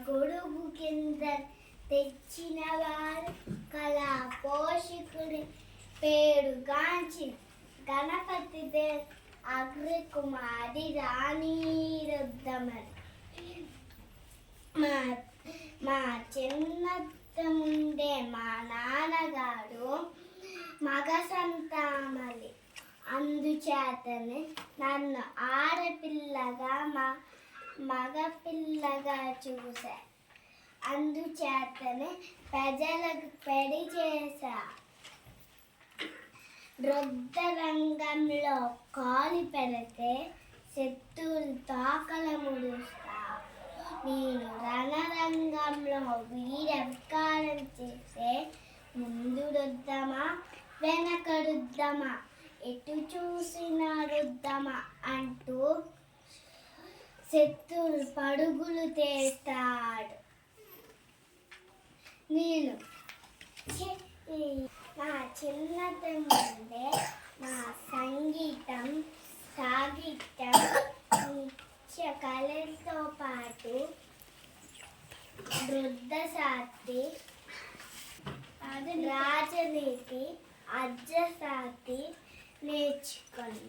గొడుగు కింద తెచ్చిన వారు కళా పోషకుడి పేరుగాంచి గణపతి అగ్రకుమారి రాణి రుద్రమది. మా చిన్నతముండే మా నాన్నగారు మగ సంతామలి, అందుచేతనే నన్ను ఆడపిల్లగా మగపిల్లగా చూశా. అందుచేతనే ప్రజలకు పెళ్లి చేశా. రుద్రరంగంలో కాలు పెడితే శత్రువులు తోకల ముడుస్తా. నేను రణరంగంలో వీర వికారం చేసే ముందు రుద్రమా వెనక రుద్రమా ఎటు చూసిన రుద్రమా అంటూ శత్రువులు పరుగులు తీస్తాడు. నేను నా చిన్నతనంలో నా సంగీతం సాహిత్యం నృత్య కళలతో పాటు వృద్ధశాస్త్రి రాజనీతి అర్థశాస్త్రి నేర్చుకుని